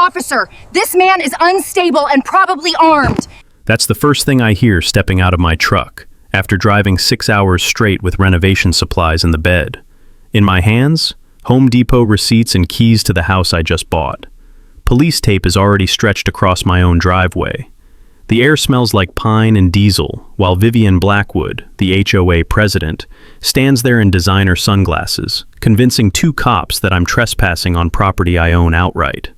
officer. This man is unstable and probably armed. That's the first thing I hear stepping out of my truck, after driving 6 hours straight with renovation supplies in the bed. In my hands, Home Depot receipts and keys to the house I just bought. Police tape is already stretched across my own driveway. The air smells like pine and diesel, while Vivian Blackwood, the HOA president, stands there in designer sunglasses, convincing 2 cops that I'm trespassing on property I own outright.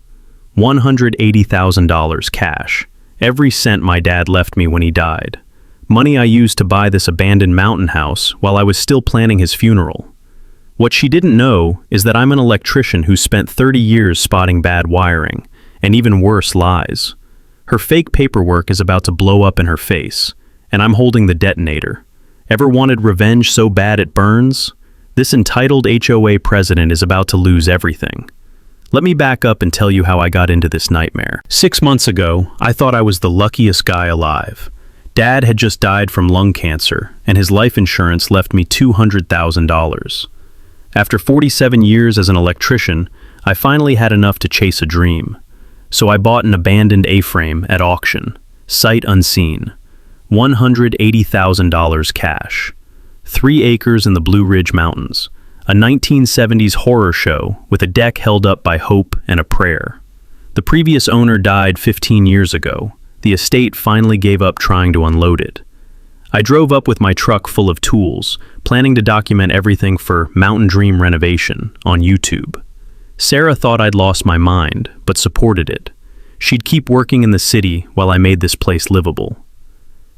$180,000 cash, every cent my dad left me when he died. Money I used to buy this abandoned mountain house while I was still planning his funeral. What she didn't know is that I'm an electrician who spent 30 years spotting bad wiring, and even worse, lies. Her fake paperwork is about to blow up in her face, and I'm holding the detonator. Ever wanted revenge so bad it burns? This entitled HOA president is about to lose everything. Let me back up and tell you how I got into this nightmare. 6 months ago, I thought I was the luckiest guy alive. Dad had just died from lung cancer, and his life insurance left me $200,000. After 47 years as an electrician, I finally had enough to chase a dream. So I bought an abandoned A-frame at auction, sight unseen. $180,000 cash. 3 acres in the Blue Ridge Mountains. A 1970s horror show with a deck held up by hope and a prayer. The previous owner died 15 years ago. The estate finally gave up trying to unload it. I drove up with my truck full of tools, planning to document everything for Mountain Dream Renovation on YouTube. Sarah thought I'd lost my mind, but supported it. She'd keep working in the city while I made this place livable.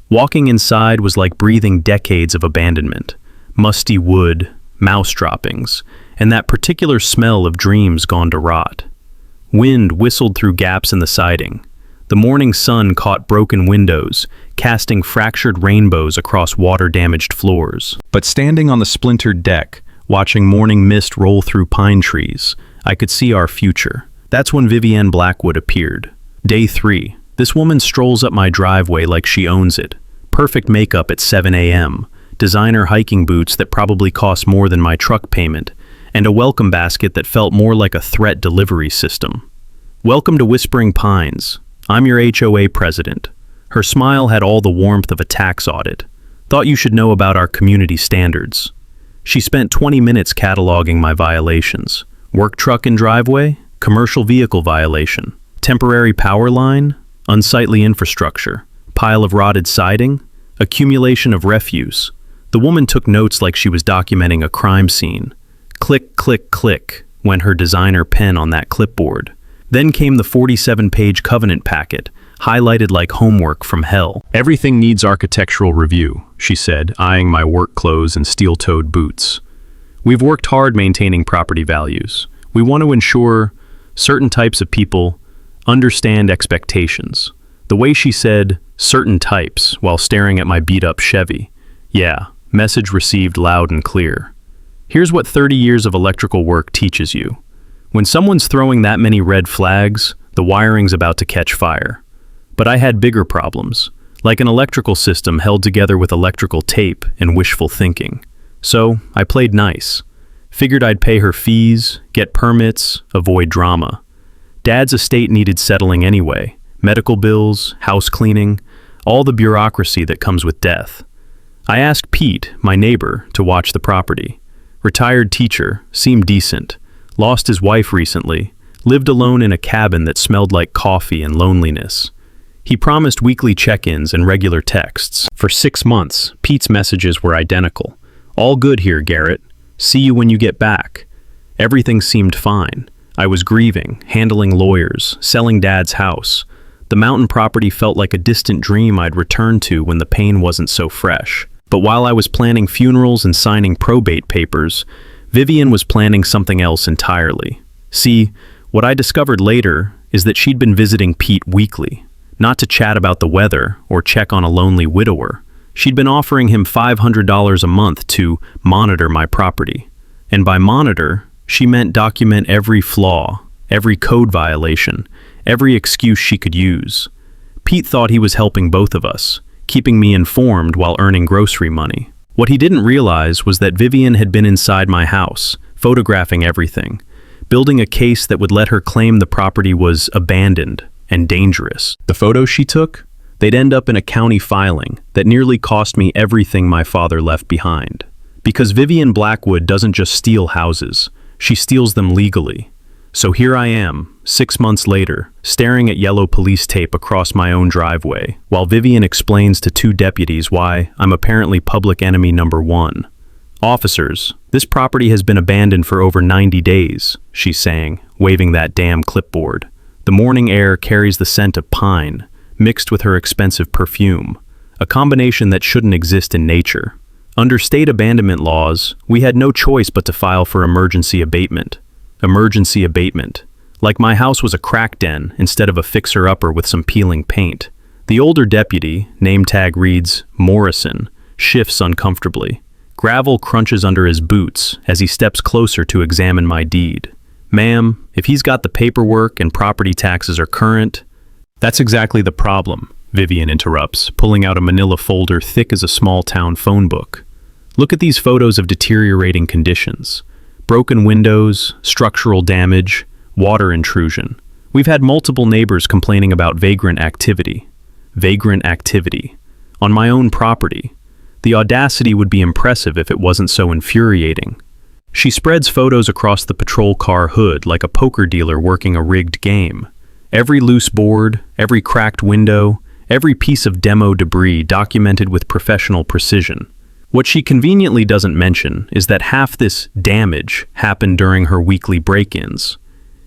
Walking inside was like breathing decades of abandonment. Musty wood, mouse droppings, and that particular smell of dreams gone to rot. Wind whistled through gaps in the siding. The morning sun caught broken windows, casting fractured rainbows across water-damaged floors. But standing on the splintered deck, watching morning mist roll through pine trees, I could see our future. That's when Vivian Blackwood appeared. Day 3. This woman strolls up my driveway like she owns it. Perfect makeup at 7 a.m., designer hiking boots that probably cost more than my truck payment, and a welcome basket that felt more like a threat delivery system. Welcome to Whispering Pines. I'm your HOA president. Her smile had all the warmth of a tax audit. Thought you should know about our community standards. She spent 20 minutes cataloging my violations. Work truck and driveway, commercial vehicle violation, temporary power line, unsightly infrastructure, pile of rotted siding, accumulation of refuse. The woman took notes like she was documenting a crime scene. Click, click, click, went her designer pen on that clipboard. Then came the 47-page covenant packet, highlighted like homework from hell. Everything needs architectural review, she said, eyeing my work clothes and steel-toed boots. We've worked hard maintaining property values. We want to ensure certain types of people understand expectations. The way she said, certain types, while staring at my beat-up Chevy. Yeah, message received loud and clear. Here's what 30 years of electrical work teaches you. When someone's throwing that many red flags, the wiring's about to catch fire. But I had bigger problems, like an electrical system held together with electrical tape and wishful thinking. So I played nice. Figured I'd pay her fees, get permits, avoid drama. Dad's estate needed settling anyway. Medical bills, house cleaning, all the bureaucracy that comes with death. I asked Pete, my neighbor, to watch the property. Retired teacher, seemed decent. Lost his wife recently. Lived alone in a cabin that smelled like coffee and loneliness. He promised weekly check-ins and regular texts. For 6 months, Pete's messages were identical. All good here, Garrett. See you when you get back. Everything seemed fine. I was grieving, handling lawyers, selling Dad's house. The mountain property felt like a distant dream I'd return to when the pain wasn't so fresh. But while I was planning funerals and signing probate papers, Vivian was planning something else entirely. See, what I discovered later is that she'd been visiting Pete weekly, not to chat about the weather or check on a lonely widower. She'd been offering him $500 a month to monitor my property. And by monitor, she meant document every flaw, every code violation, every excuse she could use. Pete thought he was helping both of us, keeping me informed while earning grocery money. What he didn't realize was that Vivian had been inside my house, photographing everything, building a case that would let her claim the property was abandoned and dangerous. The photos she took? They'd end up in a county filing that nearly cost me everything my father left behind. Because Vivian Blackwood doesn't just steal houses, she steals them legally. So here I am, 6 months later, staring at yellow police tape across my own driveway, while Vivian explains to 2 deputies why I'm apparently public enemy number 1. "Officers, this property has been abandoned for over 90 days, she's saying, waving that damn clipboard. The morning air carries the scent of pine, mixed with her expensive perfume, a combination that shouldn't exist in nature. Under state abandonment laws, we had no choice but to file for emergency abatement. Emergency abatement. Like my house was a crack den instead of a fixer-upper with some peeling paint. The older deputy, name tag reads Morrison, shifts uncomfortably. Gravel crunches under his boots as he steps closer to examine my deed. "Ma'am, if he's got the paperwork and property taxes are current..." "That's exactly the problem," Vivian interrupts, pulling out a manila folder thick as a small-town phone book. "Look at these photos of deteriorating conditions. Broken windows, structural damage, water intrusion. We've had multiple neighbors complaining about vagrant activity. Vagrant activity. On my own property. The audacity would be impressive if it wasn't so infuriating." She spreads photos across the patrol car hood like a poker dealer working a rigged game. Every loose board, every cracked window, every piece of demo debris documented with professional precision. What she conveniently doesn't mention is that half this damage happened during her weekly break-ins.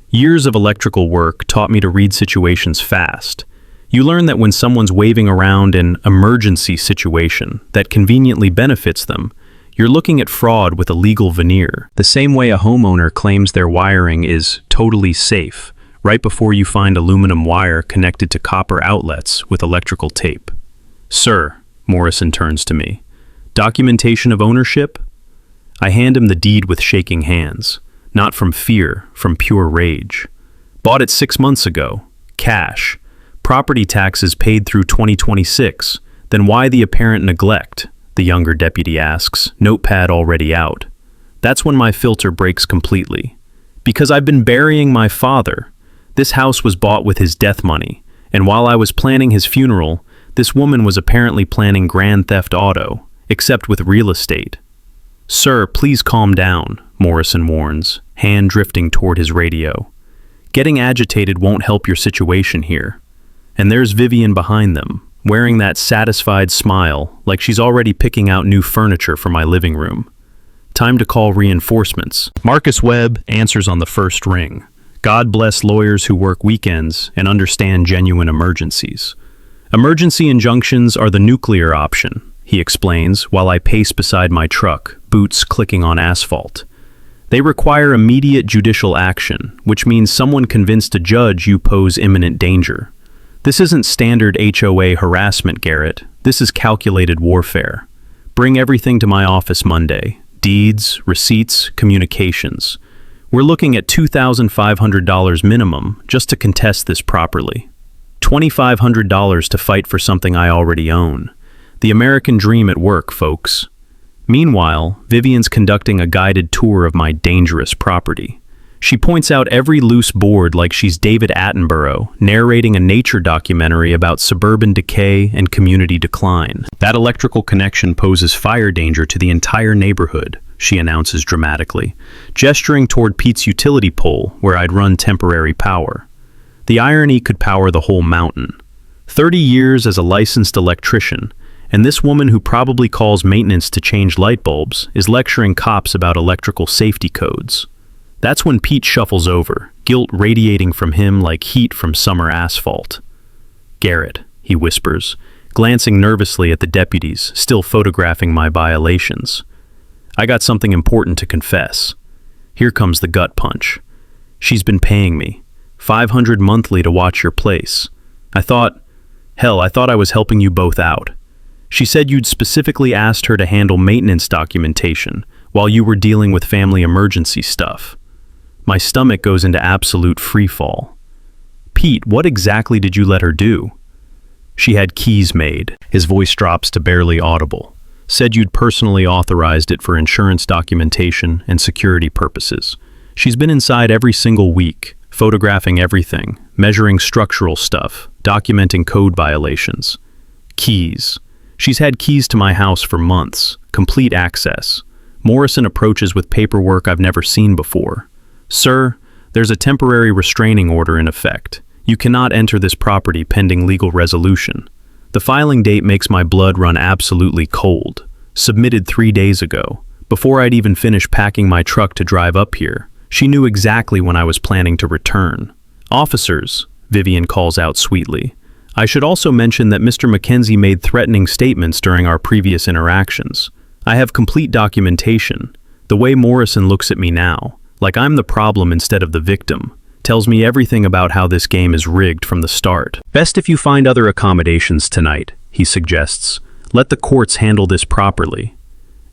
Years of electrical work taught me to read situations fast. You learn that when someone's waving around an emergency situation that conveniently benefits them, you're looking at fraud with a legal veneer. The same way a homeowner claims their wiring is totally safe, right before you find aluminum wire connected to copper outlets with electrical tape. "Sir," Morrison turns to me. "Documentation of ownership?" I hand him the deed with shaking hands, not from fear, from pure rage. "Bought it 6 months ago. Cash. Property taxes paid through 2026. Then why the apparent neglect?" the younger deputy asks, notepad already out. That's when my filter breaks completely. Because I've been burying my father. This house was bought with his death money, and while I was planning his funeral, this woman was apparently planning grand theft auto, except with real estate. "Sir, please calm down," Morrison warns, hand drifting toward his radio. "Getting agitated won't help your situation here." And there's Vivian behind them, wearing that satisfied smile like she's already picking out new furniture for my living room. Time to call reinforcements. Marcus Webb answers on the first ring. God bless lawyers who work weekends and understand genuine emergencies. "Emergency injunctions are the nuclear option," he explains while I pace beside my truck, boots clicking on asphalt. "They require immediate judicial action, which means someone convinced a judge you pose imminent danger. This isn't standard HOA harassment, Garrett. This is calculated warfare. Bring everything to my office Monday. Deeds, receipts, communications. We're looking at $2,500 minimum just to contest this properly. $2,500 to fight for something I already own. The American dream at work, folks." Meanwhile, Vivian's conducting a guided tour of my dangerous property. She points out every loose board like she's David Attenborough, narrating a nature documentary about suburban decay and community decline. "That electrical connection poses fire danger to the entire neighborhood," she announces dramatically, gesturing toward Pete's utility pole where I'd run temporary power. The irony could power the whole mountain. 30 years as a licensed electrician, and this woman who probably calls maintenance to change light bulbs is lecturing cops about electrical safety codes. That's when Pete shuffles over, guilt radiating from him like heat from summer asphalt. "Garrett," he whispers, glancing nervously at the deputies, still photographing my violations. "I got something important to confess." Here comes the gut punch. "She's been paying me $500 monthly to watch your place. I thought I was helping you both out. She said you'd specifically asked her to handle maintenance documentation while you were dealing with family emergency stuff." My stomach goes into absolute freefall. "Pete, what exactly did you let her do?" "She had keys made." His voice drops to barely audible. "Said you'd personally authorized it for insurance documentation and security purposes. She's been inside every single week, photographing everything, measuring structural stuff, documenting code violations. Keys. She's had keys to my house for months, complete access. Morrison approaches with paperwork I've never seen before. Sir, there's a temporary restraining order in effect. You cannot enter this property pending legal resolution. The filing date makes my blood run absolutely cold. Submitted 3 days ago. Before I'd even finished packing my truck to drive up here, she knew exactly when I was planning to return. Officers, Vivian calls out sweetly. I should also mention that Mr. Mackenzie made threatening statements during our previous interactions. I have complete documentation. The way Morrison looks at me now, like I'm the problem instead of the victim, tells me everything about how this game is rigged from the start. Best if you find other accommodations tonight, he suggests. Let the courts handle this properly.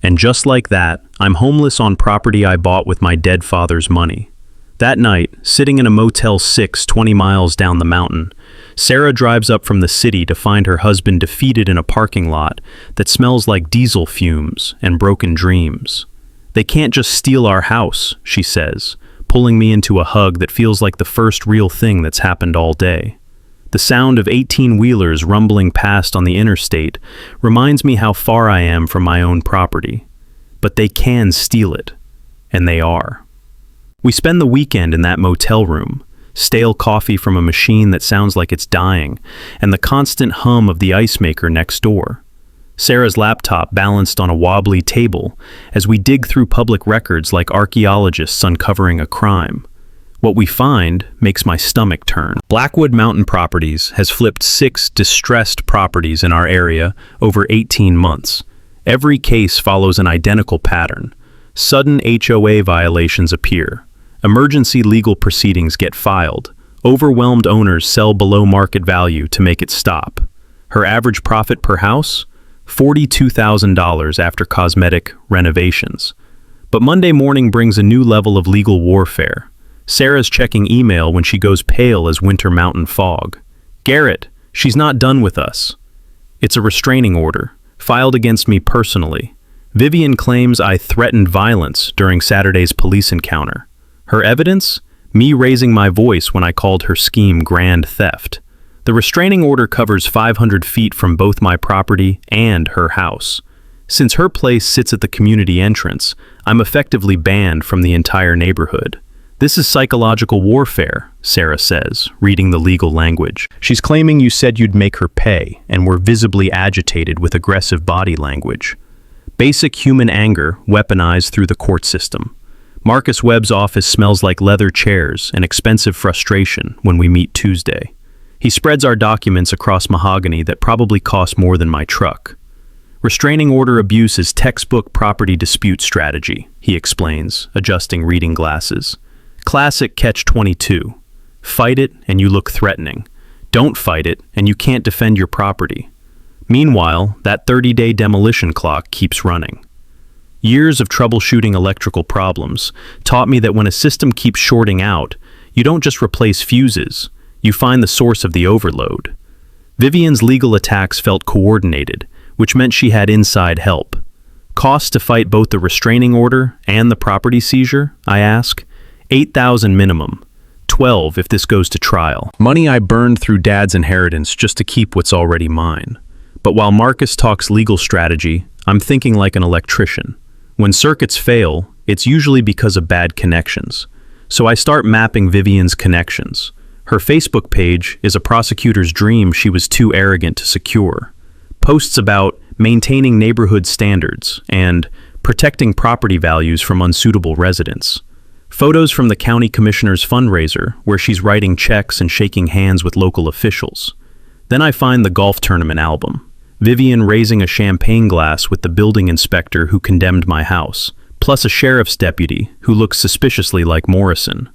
And just like that, I'm homeless on property I bought with my dead father's money. That night, sitting in a Motel 6 20 miles down the mountain, Sarah drives up from the city to find her husband defeated in a parking lot that smells like diesel fumes and broken dreams. They can't just steal our house, she says, pulling me into a hug that feels like the first real thing that's happened all day. The sound of 18-wheelers rumbling past on the interstate reminds me how far I am from my own property. But they can steal it, and they are. We spend the weekend in that motel room, stale coffee from a machine that sounds like it's dying, and the constant hum of the ice maker next door. Sarah's laptop balanced on a wobbly table as we dig through public records like archaeologists uncovering a crime. What we find makes my stomach turn. Blackwood Mountain Properties has flipped 6 distressed properties in our area over 18 months. Every case follows an identical pattern. Sudden HOA violations appear. Emergency legal proceedings get filed. Overwhelmed owners sell below market value to make it stop. Her average profit per house? $42,000 after cosmetic renovations. But Monday morning brings a new level of legal warfare. Sarah's checking email when she goes pale as winter mountain fog. Garrett, she's not done with us. It's a restraining order, filed against me personally. Vivian claims I threatened violence during Saturday's police encounter. Her evidence? Me raising my voice when I called her scheme grand theft. The restraining order covers 500 feet from both my property and her house. Since her place sits at the community entrance, I'm effectively banned from the entire neighborhood. This is psychological warfare, Sarah says, reading the legal language. She's claiming you said you'd make her pay and were visibly agitated with aggressive body language. Basic human anger weaponized through the court system. Marcus Webb's office smells like leather chairs and expensive frustration when we meet Tuesday. He spreads our documents across mahogany that probably cost more than my truck. Restraining order abuse is textbook property dispute strategy, he explains, adjusting reading glasses. Classic catch-22. Fight it and you look threatening. Don't fight it and you can't defend your property. Meanwhile, that 30-day demolition clock keeps running. Years of troubleshooting electrical problems taught me that when a system keeps shorting out, you don't just replace fuses, you find the source of the overload. Vivian's legal attacks felt coordinated, which meant she had inside help. Costs to fight both the restraining order and the property seizure, I ask? $8,000 minimum, $12,000 if this goes to trial. Money I burned through Dad's inheritance just to keep what's already mine. But while Marcus talks legal strategy, I'm thinking like an electrician. When circuits fail, it's usually because of bad connections. So I start mapping Vivian's connections. Her Facebook page is a prosecutor's dream she was too arrogant to secure. Posts about maintaining neighborhood standards and protecting property values from unsuitable residents. Photos from the county commissioner's fundraiser where she's writing checks and shaking hands with local officials. Then I find the golf tournament album. Vivian raising a champagne glass with the building inspector who condemned my house, plus a sheriff's deputy who looks suspiciously like Morrison.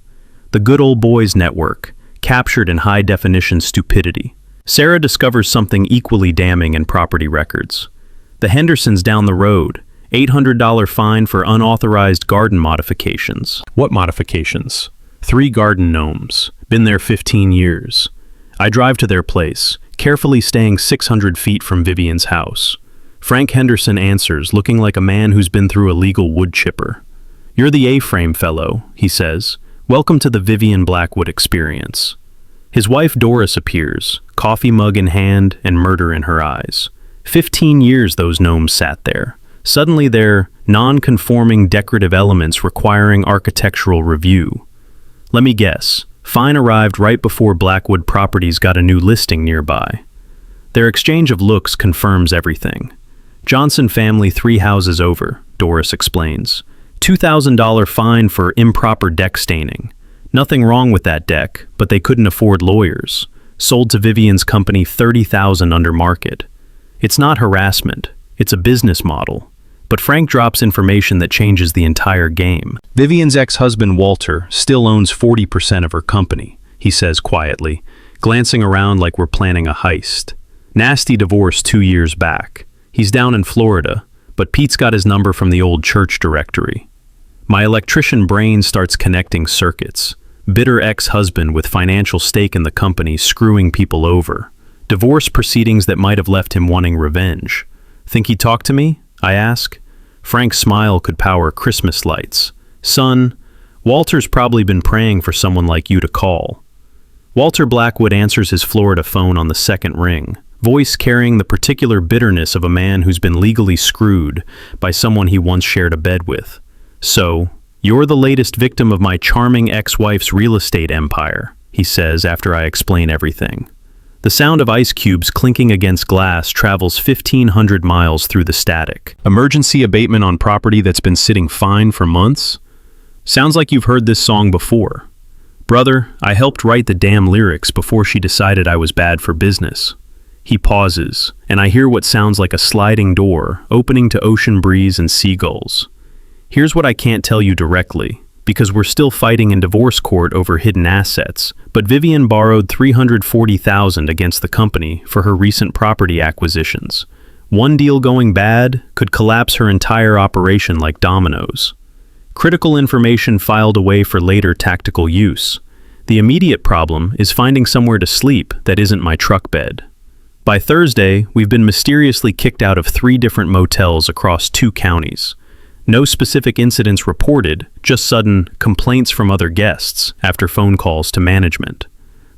The good old boys network, captured in high-definition stupidity. Sarah discovers something equally damning in property records. The Hendersons down the road, $800 fine for unauthorized garden modifications. What modifications? 3 garden gnomes. Been there 15 years. I drive to their place, carefully staying 600 feet from Vivian's house. Frank Henderson answers, looking like a man who's been through a legal wood chipper. "You're the A-frame fellow," he says. "Welcome to the Vivian Blackwood experience." His wife Doris appears, coffee mug in hand and murder in her eyes. 15 years those gnomes sat there. Suddenly they're non-conforming decorative elements requiring architectural review. Let me guess, fine arrived right before Blackwood Properties got a new listing nearby. Their exchange of looks confirms everything. "Johnson family 3 houses over," Doris explains. $2,000 fine for improper deck staining. Nothing wrong with that deck, but they couldn't afford lawyers. Sold to Vivian's company $30,000 under market. It's not harassment, it's a business model. But Frank drops information that changes the entire game. "Vivian's ex-husband Walter still owns 40% of her company," he says quietly, glancing around like we're planning a heist. "Nasty divorce 2 years back. He's down in Florida, but Pete's got his number from the old church directory." My electrician brain starts connecting circuits. Bitter ex-husband with financial stake in the company screwing people over. Divorce proceedings that might have left him wanting revenge. "Think he talked to me?" I ask. Frank's smile could power Christmas lights. "Son, Walter's probably been praying for someone like you to call." Walter Blackwood answers his Florida phone on the second ring, voice carrying the particular bitterness of a man who's been legally screwed by someone he once shared a bed with. "So, you're the latest victim of my charming ex-wife's real estate empire," he says after I explain everything. The sound of ice cubes clinking against glass travels 1,500 miles through the static. "Emergency abatement on property that's been sitting fine for months? Sounds like you've heard this song before. Brother, I helped write the damn lyrics before she decided I was bad for business." He pauses, and I hear what sounds like a sliding door opening to ocean breeze and seagulls. Here's what I can't tell you directly, because we're still fighting in divorce court over hidden assets, but Vivian borrowed $340,000 against the company for her recent property acquisitions. One deal going bad could collapse her entire operation like dominoes. Critical information filed away for later tactical use. The immediate problem is finding somewhere to sleep that isn't my truck bed. By Thursday, we've been mysteriously kicked out of 3 different motels across 2 counties. No specific incidents reported, just sudden complaints from other guests after phone calls to management.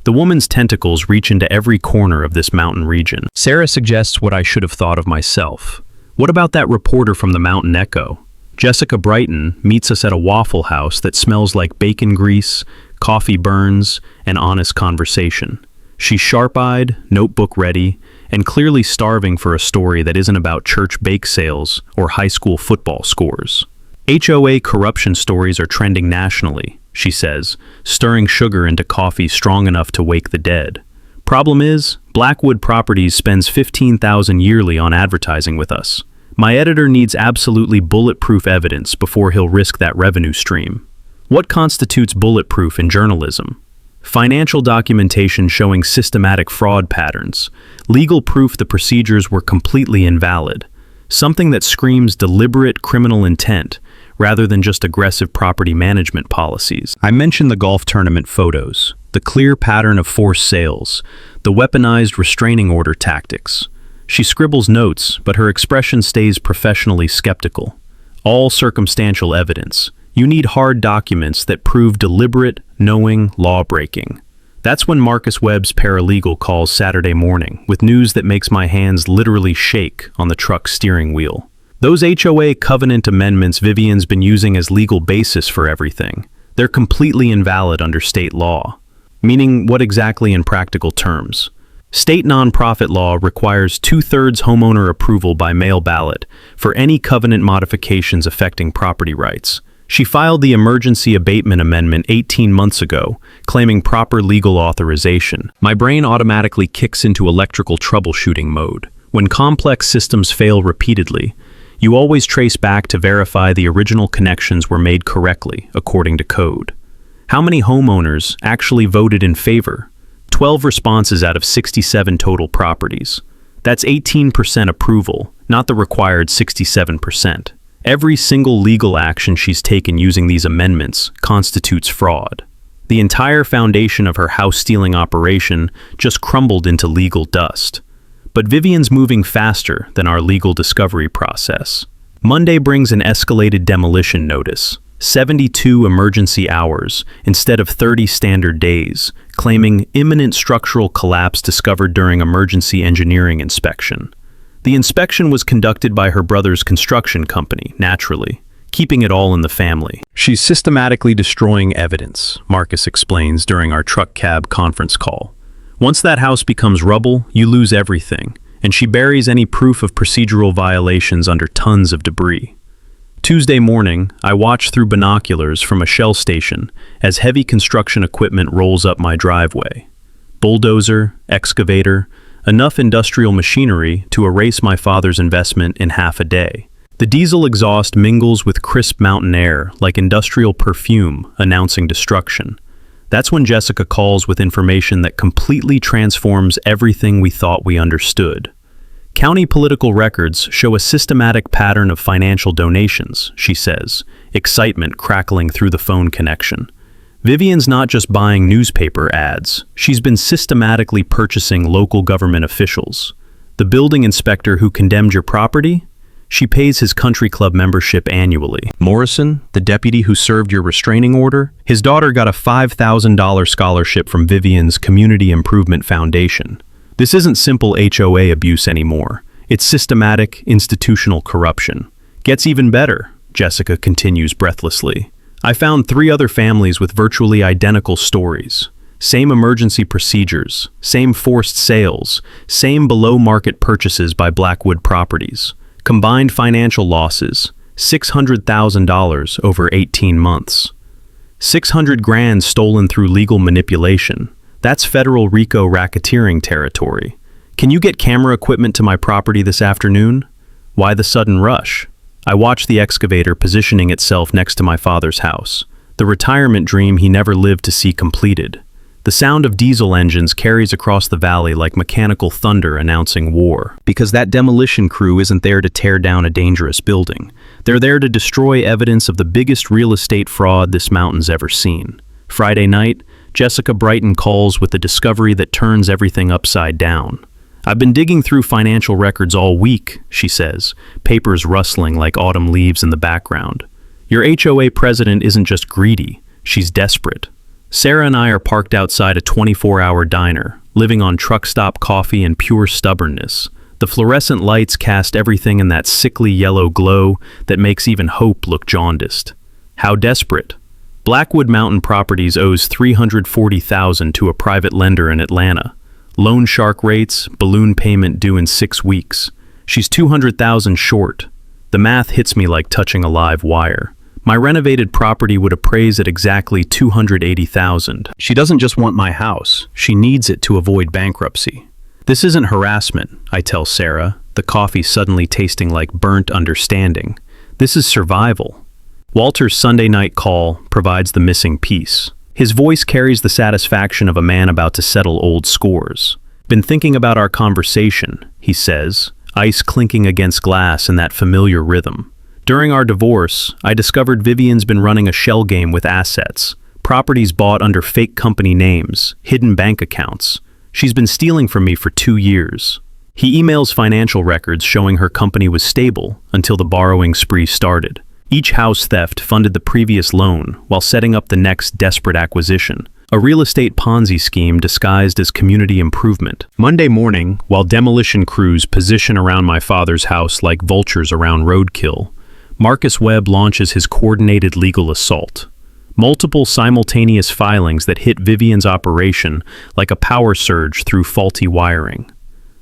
The woman's tentacles reach into every corner of this mountain region. Sarah suggests what I should have thought of myself. What about that reporter from the Mountain Echo? Jessica Brighton meets us at a Waffle House that smells like bacon grease, coffee burns, and honest conversation. She's sharp-eyed, notebook ready, and clearly starving for a story that isn't about church bake sales or high school football scores. HOA corruption stories are trending nationally, she says, stirring sugar into coffee strong enough to wake the dead. Problem is, Blackwood Properties spends $15,000 yearly on advertising with us. My editor needs absolutely bulletproof evidence before he'll risk that revenue stream. What constitutes bulletproof in journalism? Financial documentation showing systematic fraud patterns, legal proof the procedures were completely invalid, something that screams deliberate criminal intent rather than just aggressive property management policies. I mentioned the golf tournament photos, the clear pattern of forced sales, the weaponized restraining order tactics. She scribbles notes, but her expression stays professionally skeptical. All circumstantial evidence. You need hard documents that prove deliberate, knowing law-breaking. That's when Marcus Webb's paralegal calls Saturday morning with news that makes my hands literally shake on the truck's steering wheel. Those HOA covenant amendments Vivian's been using as legal basis for everything. They're completely invalid under state law. Meaning what exactly in practical terms? State nonprofit law requires 2/3 homeowner approval by mail ballot for any covenant modifications affecting property rights. She filed the emergency abatement amendment 18 months ago, claiming proper legal authorization. My brain automatically kicks into electrical troubleshooting mode. When complex systems fail repeatedly, you always trace back to verify the original connections were made correctly, according to code. How many homeowners actually voted in favor? 12 responses out of 67 total properties. That's 18% approval, not the required 67%. Every single legal action she's taken using these amendments constitutes fraud. The entire foundation of her house-stealing operation just crumbled into legal dust. But Vivian's moving faster than our legal discovery process. Monday brings an escalated demolition notice. 72 emergency hours instead of 30 standard days, claiming imminent structural collapse discovered during emergency engineering inspection. The inspection was conducted by her brother's construction company, naturally, keeping it all in the family. She's systematically destroying evidence, Marcus explains during our truck cab conference call. Once that house becomes rubble, you lose everything, and she buries any proof of procedural violations under tons of debris. Tuesday morning, I watch through binoculars from a Shell station as heavy construction equipment rolls up my driveway. Bulldozer, excavator, enough industrial machinery to erase my father's investment in half a day. The diesel exhaust mingles with crisp mountain air like industrial perfume announcing destruction. That's when Jessica calls with information that completely transforms everything we thought we understood. County political records show a systematic pattern of financial donations, she says, excitement crackling through the phone connection. Vivian's not just buying newspaper ads, she's been systematically purchasing local government officials. The building inspector who condemned your property? She pays his country club membership annually. Morrison, the deputy who served your restraining order? His daughter got a $5,000 scholarship from Vivian's Community Improvement Foundation. This isn't simple HOA abuse anymore. It's systematic, institutional corruption. Gets even better, Jessica continues breathlessly. I found 3 other families with virtually identical stories. Same emergency procedures, same forced sales, same below-market purchases by Blackwood Properties. Combined financial losses, $600,000 over 18 months. 600 grand stolen through legal manipulation. That's federal RICO racketeering territory. Can you get camera equipment to my property this afternoon? Why the sudden rush? I watch the excavator positioning itself next to my father's house, the retirement dream he never lived to see completed. The sound of diesel engines carries across the valley like mechanical thunder announcing war. Because that demolition crew isn't there to tear down a dangerous building. They're there to destroy evidence of the biggest real estate fraud this mountain's ever seen. Friday night, Jessica Brighton calls with the discovery that turns everything upside down. I've been digging through financial records all week, she says, papers rustling like autumn leaves in the background. Your HOA president isn't just greedy, she's desperate. Sarah and I are parked outside a 24-hour diner, living on truck stop coffee and pure stubbornness. The fluorescent lights cast everything in that sickly yellow glow that makes even hope look jaundiced. How desperate? Blackwood Mountain Properties owes $340,000 to a private lender in Atlanta. Loan shark rates, balloon payment due in 6 weeks. She's $200,000 short. The math hits me like touching a live wire. My renovated property would appraise at exactly $280,000. She doesn't just want my house. She needs it to avoid bankruptcy. This isn't harassment, I tell Sarah, the coffee suddenly tasting like burnt understanding. This is survival. Walter's Sunday night call provides the missing piece. His voice carries the satisfaction of a man about to settle old scores. Been thinking about our conversation, he says, ice clinking against glass in that familiar rhythm. During our divorce, I discovered Vivian's been running a shell game with assets, properties bought under fake company names, hidden bank accounts. She's been stealing from me for 2 years. He emails financial records showing her company was stable until the borrowing spree started. Each house theft funded the previous loan while setting up the next desperate acquisition, a real estate Ponzi scheme disguised as community improvement. Monday morning, while demolition crews position around my father's house like vultures around roadkill, Marcus Webb launches his coordinated legal assault. Multiple simultaneous filings that hit Vivian's operation like a power surge through faulty wiring.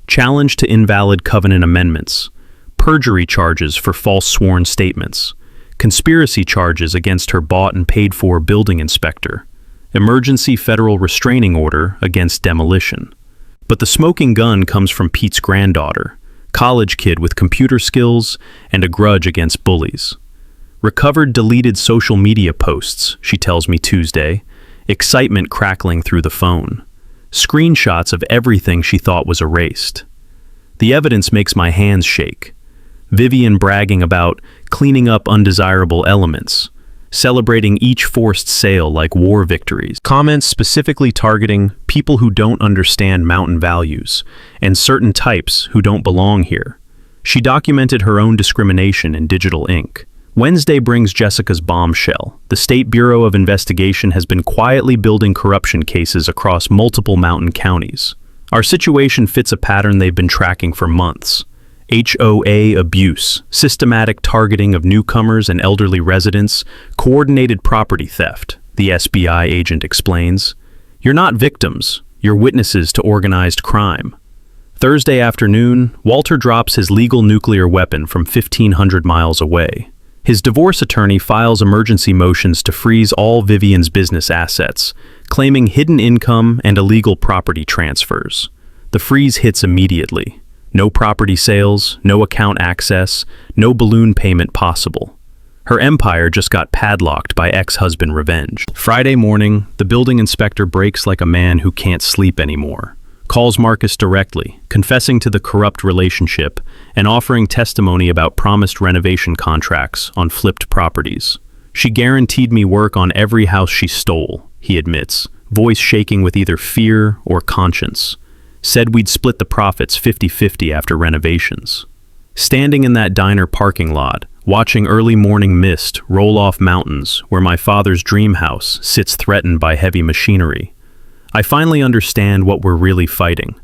Challenge to invalid covenant amendments. Perjury charges for false sworn statements. Conspiracy charges against her bought and paid for building inspector. Emergency federal restraining order against demolition. But the smoking gun comes from Pete's granddaughter, college kid with computer skills and a grudge against bullies. Recovered deleted social media posts, she tells me Tuesday, excitement crackling through the phone. Screenshots of everything she thought was erased. The evidence makes my hands shake. Vivian bragging about cleaning up undesirable elements, celebrating each forced sale like war victories. Comments specifically targeting people who don't understand mountain values and certain types who don't belong here. She documented her own discrimination in digital ink, Wednesday brings Jessica's bombshell. The State Bureau of Investigation has been quietly building corruption cases across multiple mountain counties. Our situation fits a pattern they've been tracking for months. HOA abuse, systematic targeting of newcomers and elderly residents, coordinated property theft, the SBI agent explains. You're not victims, you're witnesses to organized crime. Thursday afternoon, Walter drops his legal nuclear weapon from 1,500 miles away. His divorce attorney files emergency motions to freeze all Vivian's business assets, claiming hidden income and illegal property transfers. The freeze hits immediately. No property sales, no account access, no balloon payment possible. Her empire just got padlocked by ex-husband revenge. Friday morning, the building inspector breaks like a man who can't sleep anymore. Calls Marcus directly, confessing to the corrupt relationship and offering testimony about promised renovation contracts on flipped properties. She guaranteed me work on every house she stole, he admits, voice shaking with either fear or conscience. Said we'd split the profits 50-50 after renovations. Standing in that diner parking lot, watching early morning mist roll off mountains where my father's dream house sits threatened by heavy machinery, I finally understand what we're really fighting.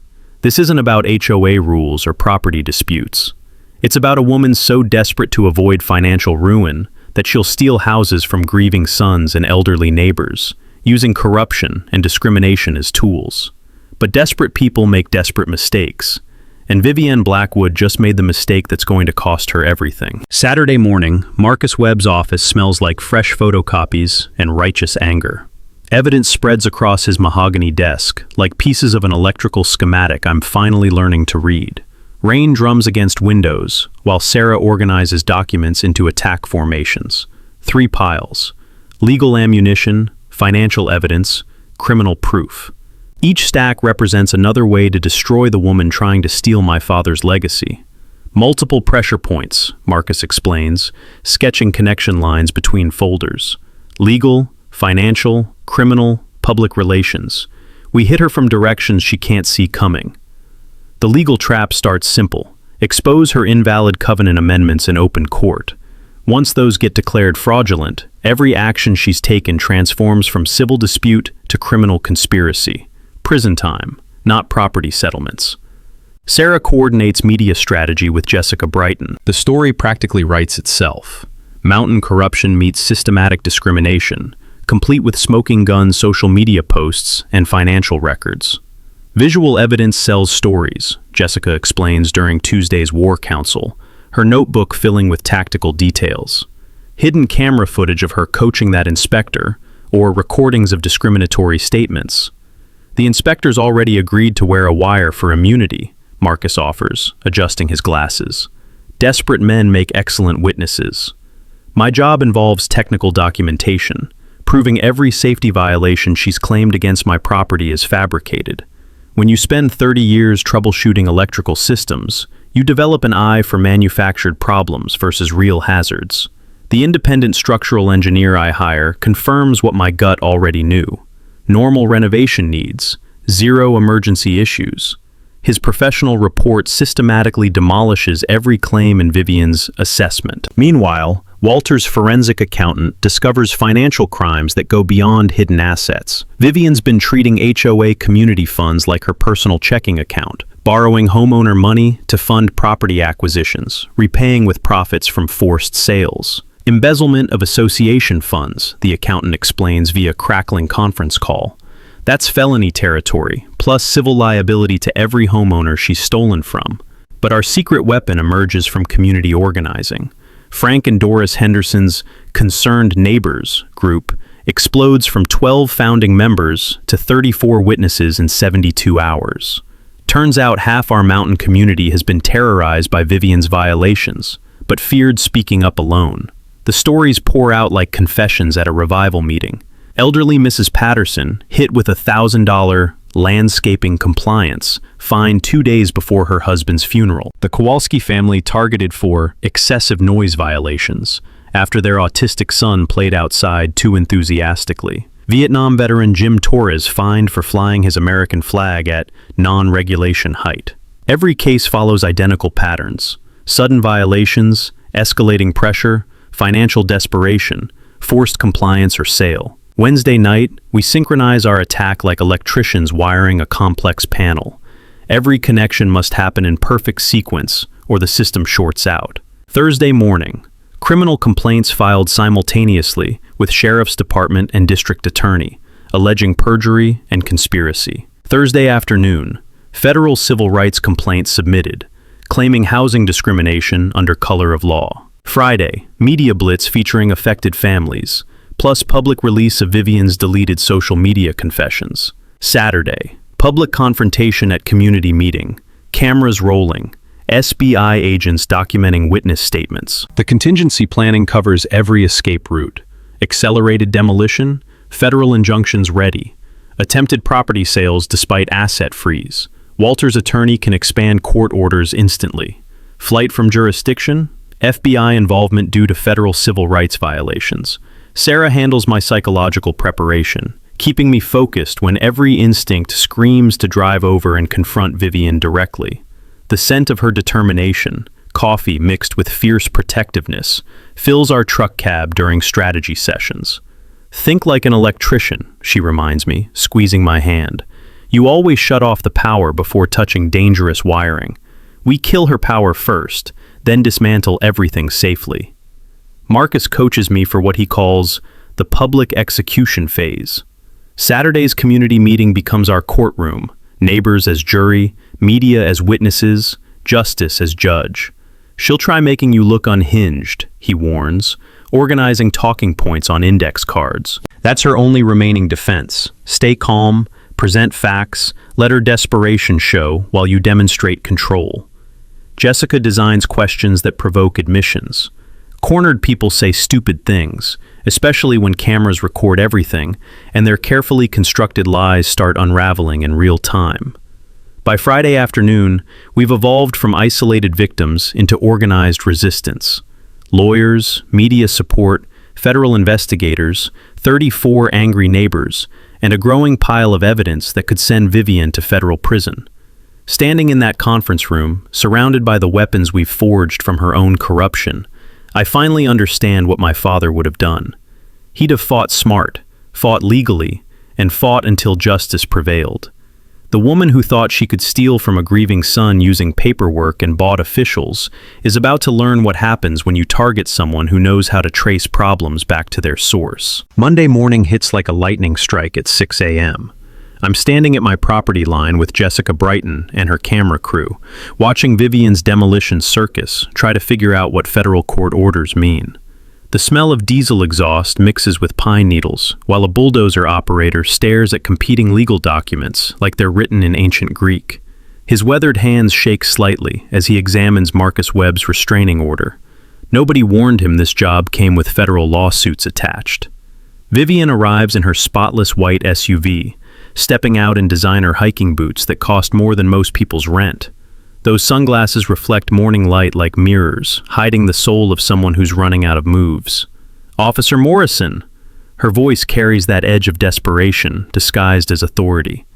This isn't about HOA rules or property disputes. It's about a woman so desperate to avoid financial ruin that she'll steal houses from grieving sons and elderly neighbors, using corruption and discrimination as tools. But desperate people make desperate mistakes, and Vivienne Blackwood just made the mistake that's going to cost her everything. Saturday morning, Marcus Webb's office smells like fresh photocopies and righteous anger. Evidence spreads across his mahogany desk, like pieces of an electrical schematic I'm finally learning to read. Rain drums against windows, while Sarah organizes documents into attack formations. 3 piles: legal ammunition, financial evidence, criminal proof. Each stack represents another way to destroy the woman trying to steal my father's legacy. Multiple pressure points, Marcus explains, sketching connection lines between folders. Legal, financial, criminal, public relations. We hit her from directions she can't see coming. The legal trap starts simple. Expose her invalid covenant amendments in open court. Once those get declared fraudulent, every action she's taken transforms from civil dispute to criminal conspiracy. Prison time, not property settlements. Sarah coordinates media strategy with Jessica Brighton. The story practically writes itself. Mountain corruption meets systematic discrimination, complete with smoking gun social media posts and financial records. Visual evidence sells stories, Jessica explains during Tuesday's War Council, her notebook filling with tactical details. Hidden camera footage of her coaching that inspector, or recordings of discriminatory statements. The inspector's already agreed to wear a wire for immunity, Marcus offers, adjusting his glasses. Desperate men make excellent witnesses. My job involves technical documentation, proving every safety violation she's claimed against my property is fabricated. When you spend 30 years troubleshooting electrical systems, you develop an eye for manufactured problems versus real hazards. The independent structural engineer I hire confirms what my gut already knew. Normal renovation needs, 0 emergency issues. His professional report systematically demolishes every claim in Vivian's assessment. Meanwhile, Walter's forensic accountant discovers financial crimes that go beyond hidden assets. Vivian's been treating HOA community funds like her personal checking account, borrowing homeowner money to fund property acquisitions, repaying with profits from forced sales. Embezzlement of association funds, the accountant explains via crackling conference call. That's felony territory, plus civil liability to every homeowner she's stolen from. But our secret weapon emerges from community organizing. Frank and Doris Henderson's Concerned Neighbors group explodes from 12 founding members to 34 witnesses in 72 hours. Turns out half our mountain community has been terrorized by Vivian's violations, but feared speaking up alone. The stories pour out like confessions at a revival meeting. Elderly Mrs. Patterson, hit with a $1,000 landscaping compliance fine 2 days before her husband's funeral. The Kowalski family targeted for excessive noise violations after their autistic son played outside too enthusiastically. Vietnam veteran Jim Torres fined for flying his American flag at non-regulation height. Every case follows identical patterns: sudden violations, escalating pressure, financial desperation, forced compliance, or sale. Wednesday night, we synchronize our attack like electricians wiring a complex panel. Every connection must happen in perfect sequence, or the system shorts out. Thursday morning, criminal complaints filed simultaneously with Sheriff's Department and District Attorney, alleging perjury and conspiracy. Thursday afternoon, federal civil rights complaints submitted, claiming housing discrimination under color of law. Friday, media blitz featuring affected families, plus public release of Vivian's deleted social media confessions. Saturday, public confrontation at community meeting, cameras rolling, SBI agents documenting witness statements. The contingency planning covers every escape route. Accelerated demolition, federal injunctions ready, attempted property sales despite asset freeze. Walter's attorney can expand court orders instantly. Flight from jurisdiction, FBI involvement due to federal civil rights violations. Sarah handles my psychological preparation, keeping me focused when every instinct screams to drive over and confront Vivian directly. The scent of her determination, coffee mixed with fierce protectiveness, fills our truck cab during strategy sessions. Think like an electrician, she reminds me, squeezing my hand. You always shut off the power before touching dangerous wiring. We kill her power first, then dismantle everything safely. Marcus coaches me for what he calls the public execution phase. Saturday's community meeting becomes our courtroom, neighbors as jury, media as witnesses, justice as judge. She'll try making you look unhinged, he warns, organizing talking points on index cards. That's her only remaining defense. Stay calm, present facts, let her desperation show while you demonstrate control. Jessica designs questions that provoke admissions. Cornered people say stupid things, especially when cameras record everything, and their carefully constructed lies start unraveling in real time. By Friday afternoon, we've evolved from isolated victims into organized resistance. Lawyers, media support, federal investigators, 34 angry neighbors, and a growing pile of evidence that could send Vivian to federal prison. Standing in that conference room, surrounded by the weapons we've forged from her own corruption, I finally understand what my father would have done. He'd have fought smart, fought legally, and fought until justice prevailed. The woman who thought she could steal from a grieving son using paperwork and bought officials is about to learn what happens when you target someone who knows how to trace problems back to their source. Monday morning hits like a lightning strike at 6 a.m. I'm standing at my property line with Jessica Brighton and her camera crew, watching Vivian's demolition circus try to figure out what federal court orders mean. The smell of diesel exhaust mixes with pine needles, while a bulldozer operator stares at competing legal documents like they're written in ancient Greek. His weathered hands shake slightly as he examines Marcus Webb's restraining order. Nobody warned him this job came with federal lawsuits attached. Vivian arrives in her spotless white SUV, stepping out in designer hiking boots that cost more than most people's rent. Those sunglasses reflect morning light like mirrors, hiding the soul of someone who's running out of moves. "Officer Morrison!" Her voice carries that edge of desperation, disguised as authority.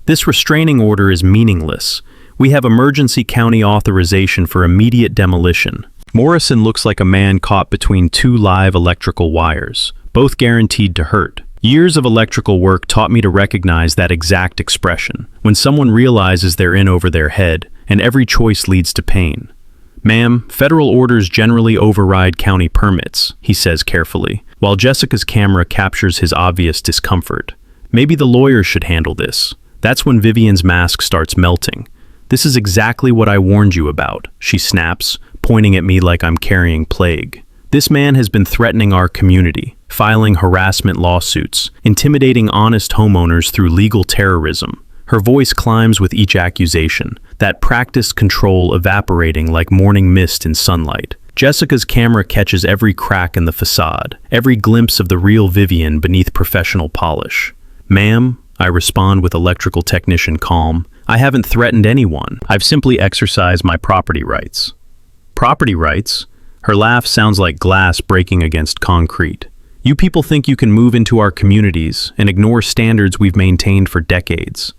"This restraining order is meaningless. We have emergency county authorization for immediate demolition." Morrison looks like a man caught between two live electrical wires, both guaranteed to hurt. Years of electrical work taught me to recognize that exact expression, when someone realizes they're in over their head, and every choice leads to pain. "Ma'am, federal orders generally override county permits," he says carefully, while Jessica's camera captures his obvious discomfort. "Maybe the lawyers should handle this." That's when Vivian's mask starts melting. "This is exactly what I warned you about," she snaps, pointing at me like I'm carrying plague. "This man has been threatening our community, filing harassment lawsuits, intimidating honest homeowners through legal terrorism." Her voice climbs with each accusation, that practiced control evaporating like morning mist in sunlight. Jessica's camera catches every crack in the facade, every glimpse of the real Vivian beneath professional polish. "Ma'am," I respond with electrical technician calm, "I haven't threatened anyone. I've simply exercised my property rights." "Property rights?" Her laugh sounds like glass breaking against concrete. "You people think you can move into our communities and ignore standards we've maintained for decades."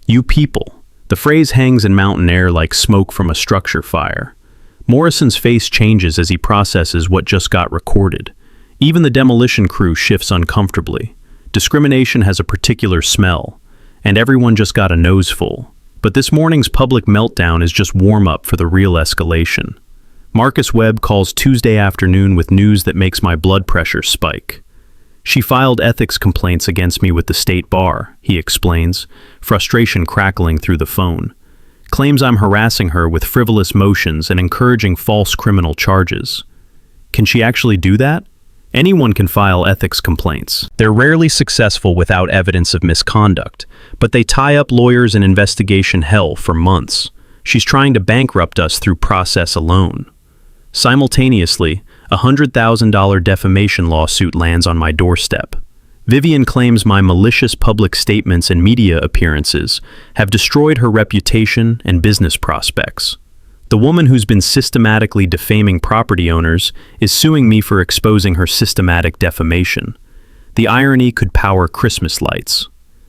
You people. The phrase hangs in mountain air like smoke from a structure fire. Morrison's face changes as he processes what just got recorded. Even the demolition crew shifts uncomfortably. Discrimination has a particular smell, and everyone just got a noseful. But this morning's public meltdown is just warm-up for the real escalation. Marcus Webb calls Tuesday afternoon with news that makes my blood pressure spike. She filed ethics complaints against me with the state bar, he explains, frustration crackling through the phone. Claims I'm harassing her with frivolous motions and encouraging false criminal charges. Can she actually do that? Anyone can file ethics complaints. They're rarely successful without evidence of misconduct, but they tie up lawyers in investigation hell for months. She's trying to bankrupt us through process alone. Simultaneously, a $100,000 defamation lawsuit lands on my doorstep. Vivian claims my malicious public statements and media appearances have destroyed her reputation and business prospects. The woman who's been systematically defaming property owners is suing me for exposing her systematic defamation. The irony could power Christmas lights.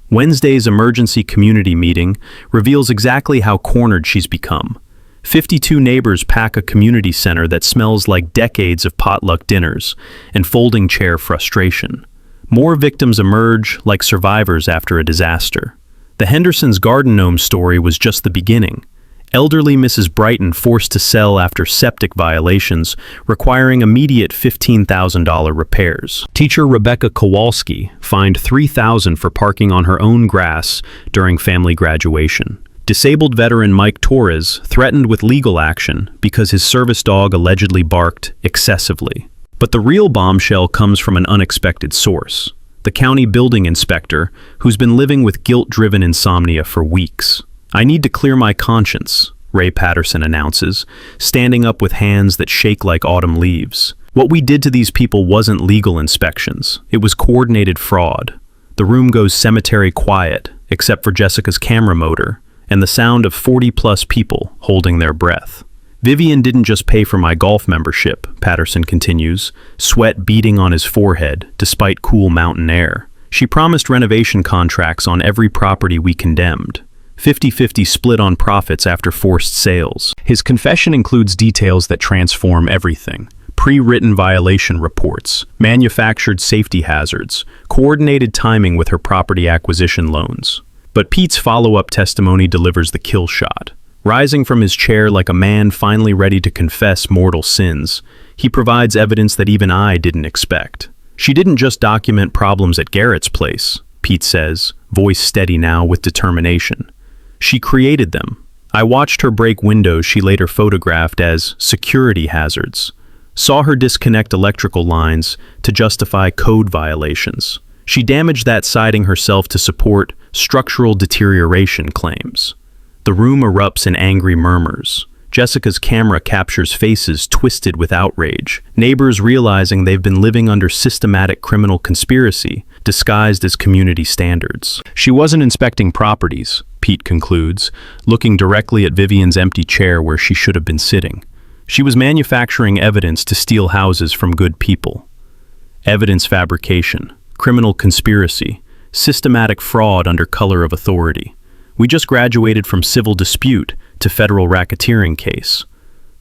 Wednesday's emergency community meeting reveals exactly how cornered she's become. 52 neighbors pack a community center that smells like decades of potluck dinners and folding chair frustration. More victims emerge like survivors after a disaster. The Henderson's garden gnome story was just the beginning. Elderly Mrs. Brighton forced to sell after septic violations, requiring immediate $15,000 repairs. Teacher Rebecca Kowalski fined $3,000 for parking on her own grass during family graduation. Disabled veteran Mike Torres threatened with legal action because his service dog allegedly barked excessively. But the real bombshell comes from an unexpected source. The county building inspector, who's been living with guilt-driven insomnia for weeks. I need to clear my conscience, Ray Patterson announces, standing up with hands that shake like autumn leaves. What we did to these people wasn't legal inspections. It was coordinated fraud. The room goes cemetery quiet, except for Jessica's camera motor, and the sound of 40-plus people holding their breath. Vivian didn't just pay for my golf membership, Patterson continues, sweat beading on his forehead despite cool mountain air. She promised renovation contracts on every property we condemned. 50-50 split on profits after forced sales. His confession includes details that transform everything. Pre-written violation reports, manufactured safety hazards, coordinated timing with her property acquisition loans. But Pete's follow-up testimony delivers the kill shot. Rising from his chair like a man finally ready to confess mortal sins, he provides evidence that even I didn't expect. She didn't just document problems at Garrett's place, Pete says, voice steady now with determination. She created them. I watched her break windows she later photographed as security hazards, saw her disconnect electrical lines to justify code violations. She damaged that siding herself to support structural deterioration claims. The room erupts in angry murmurs. Jessica's camera captures faces twisted with outrage, neighbors realizing they've been living under systematic criminal conspiracy, disguised as community standards. She wasn't inspecting properties, Pete concludes, looking directly at Vivian's empty chair where she should have been sitting. She was manufacturing evidence to steal houses from good people. Evidence fabrication, criminal conspiracy, systematic fraud under color of authority. We just graduated from civil dispute to federal racketeering case.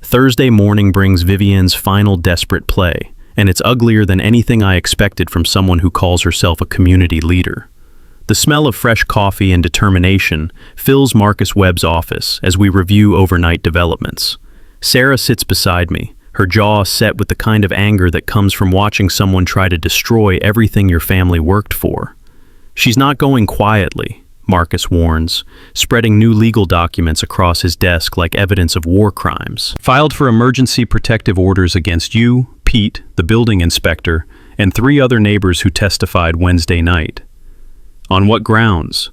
Thursday morning brings Vivian's final desperate play, and it's uglier than anything I expected from someone who calls herself a community leader. The smell of fresh coffee and determination fills Marcus Webb's office as we review overnight developments. Sarah sits beside me, her jaw set with the kind of anger that comes from watching someone try to destroy everything your family worked for. She's not going quietly, Marcus warns, spreading new legal documents across his desk like evidence of war crimes. Filed for emergency protective orders against you, Pete, the building inspector, and 3 other neighbors who testified Wednesday night. On what grounds?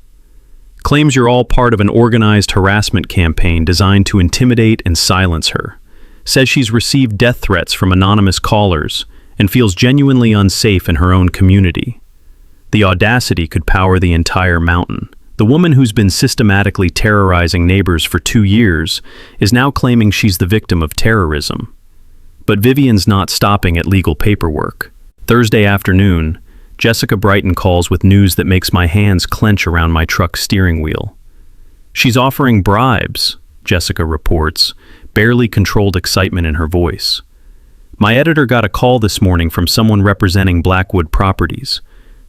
Claims you're all part of an organized harassment campaign designed to intimidate and silence her. Says she's received death threats from anonymous callers and feels genuinely unsafe in her own community. The audacity could power the entire mountain. The woman who's been systematically terrorizing neighbors for 2 years is now claiming she's the victim of terrorism. But Vivian's not stopping at legal paperwork. Thursday afternoon, Jessica Brighton calls with news that makes my hands clench around my truck's steering wheel. She's offering bribes, Jessica reports, barely controlled excitement in her voice. My editor got a call this morning from someone representing Blackwood Properties.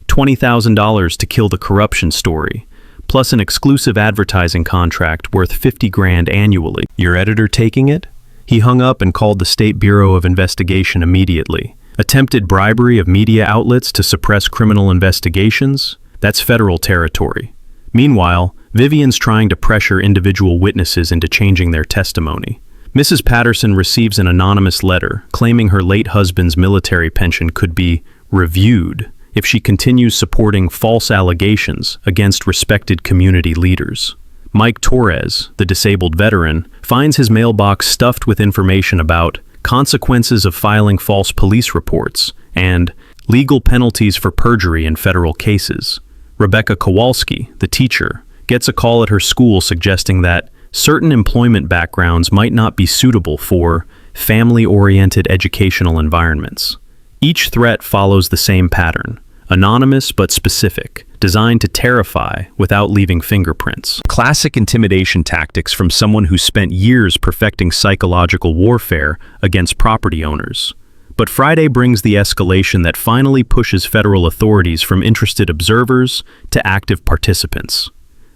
$20,000 to kill the corruption story, plus an exclusive advertising contract worth $50,000 annually. Your editor taking it? He hung up and called the State Bureau of Investigation immediately. Attempted bribery of media outlets to suppress criminal investigations? That's federal territory. Meanwhile, Vivian's trying to pressure individual witnesses into changing their testimony. Mrs. Patterson receives an anonymous letter claiming her late husband's military pension could be reviewed if she continues supporting false allegations against respected community leaders. Mike Torres, the disabled veteran, finds his mailbox stuffed with information about consequences of filing false police reports and legal penalties for perjury in federal cases. Rebecca Kowalski, the teacher, gets a call at her school suggesting that certain employment backgrounds might not be suitable for family-oriented educational environments. Each threat follows the same pattern, anonymous but specific, designed to terrify without leaving fingerprints. Classic intimidation tactics from someone who spent years perfecting psychological warfare against property owners. But Friday brings the escalation that finally pushes federal authorities from interested observers to active participants.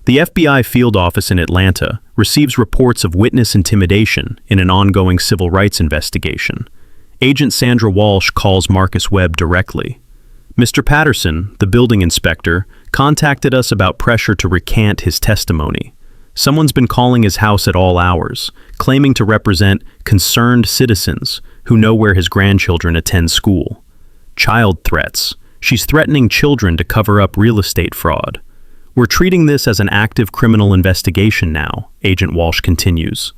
The FBI field office in Atlanta receives reports of witness intimidation in an ongoing civil rights investigation. Agent Sandra Walsh calls Marcus Webb directly. Mr. Patterson, the building inspector, contacted us about pressure to recant his testimony. Someone's been calling his house at all hours, claiming to represent concerned citizens who know where his grandchildren attend school. Child threats. She's threatening children to cover up real estate fraud. We're treating this as an active criminal investigation now, Agent Walsh continues.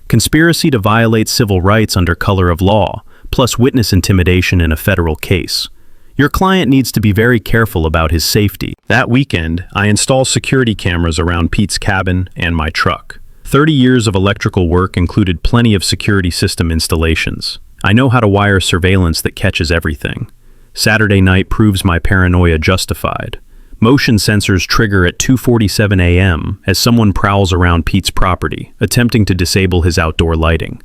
Conspiracy to violate civil rights under color of law, plus witness intimidation in a federal case. Your client needs to be very careful about his safety. That weekend, I installed security cameras around Pete's cabin and my truck. 30 years of electrical work included plenty of security system installations. I know how to wire surveillance that catches everything. Saturday night proves my paranoia justified. Motion sensors trigger at 2:47 a.m. as someone prowls around Pete's property, attempting to disable his outdoor lighting.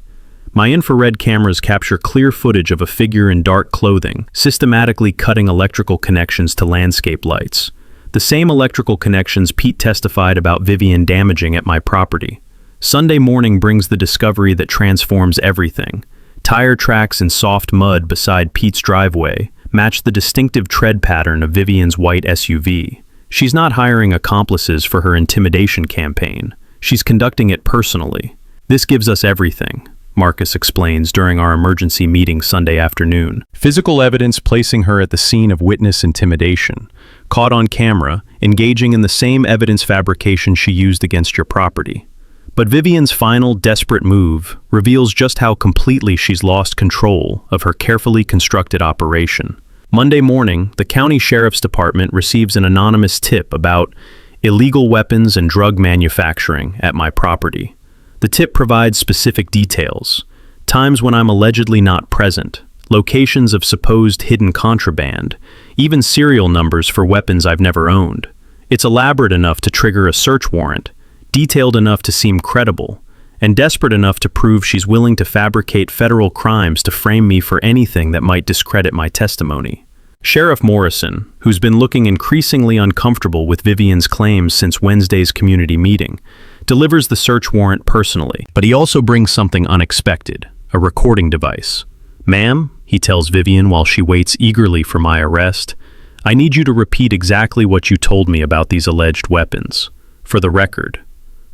My infrared cameras capture clear footage of a figure in dark clothing, systematically cutting electrical connections to landscape lights. The same electrical connections Pete testified about Vivian damaging at my property. Sunday morning brings the discovery that transforms everything. Tire tracks in soft mud beside Pete's driveway match the distinctive tread pattern of Vivian's white SUV. She's not hiring accomplices for her intimidation campaign. She's conducting it personally. This gives us everything, Marcus explains during our emergency meeting Sunday afternoon. Physical evidence placing her at the scene of witness intimidation, caught on camera, engaging in the same evidence fabrication she used against your property. But Vivian's final desperate move reveals just how completely she's lost control of her carefully constructed operation. Monday morning, the county sheriff's department receives an anonymous tip about illegal weapons and drug manufacturing at my property. The tip provides specific details, times when I'm allegedly not present, locations of supposed hidden contraband, even serial numbers for weapons I've never owned. It's elaborate enough to trigger a search warrant, detailed enough to seem credible, and desperate enough to prove she's willing to fabricate federal crimes to frame me for anything that might discredit my testimony. Sheriff Morrison, who's been looking increasingly uncomfortable with Vivian's claims since Wednesday's community meeting, delivers the search warrant personally. But he also brings something unexpected, a recording device. "Ma'am," he tells Vivian while she waits eagerly for my arrest, "I need you to repeat exactly what you told me about these alleged weapons. For the record."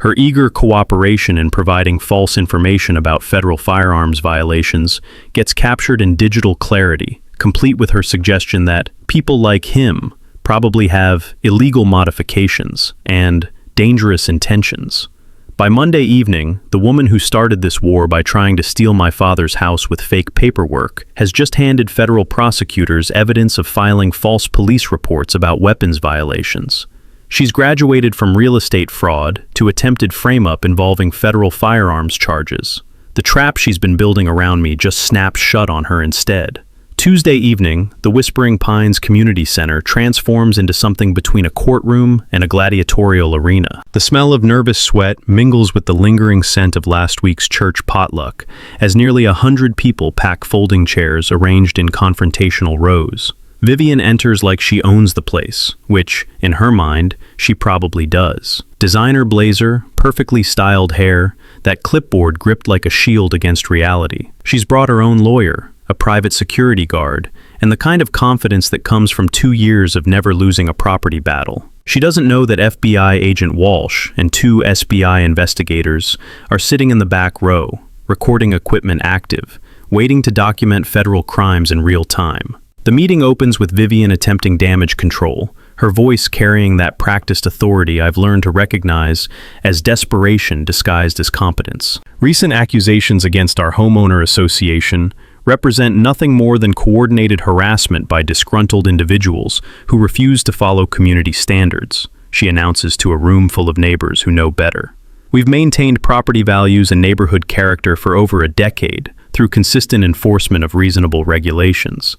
Her eager cooperation in providing false information about federal firearms violations gets captured in digital clarity, complete with her suggestion that people like him probably have illegal modifications and dangerous intentions. By Monday evening, the woman who started this war by trying to steal my father's house with fake paperwork has just handed federal prosecutors evidence of filing false police reports about weapons violations. She's graduated from real estate fraud to attempted frame-up involving federal firearms charges. The trap she's been building around me just snaps shut on her instead. Tuesday evening, the Whispering Pines Community Center transforms into something between a courtroom and a gladiatorial arena. The smell of nervous sweat mingles with the lingering scent of last week's church potluck, as nearly 100 people pack folding chairs arranged in confrontational rows. Vivian enters like she owns the place, which, in her mind, she probably does. Designer blazer, perfectly styled hair, that clipboard gripped like a shield against reality. She's brought her own lawyer, a private security guard, and the kind of confidence that comes from 2 years of never losing a property battle. She doesn't know that FBI agent Walsh and 2 SBI investigators are sitting in the back row, recording equipment active, waiting to document federal crimes in real time. The meeting opens with Vivian attempting damage control, her voice carrying that practiced authority I've learned to recognize as desperation disguised as competence. Recent accusations against our homeowner association represent nothing more than coordinated harassment by disgruntled individuals who refuse to follow community standards, she announces to a room full of neighbors who know better. We've maintained property values and neighborhood character for over a decade through consistent enforcement of reasonable regulations.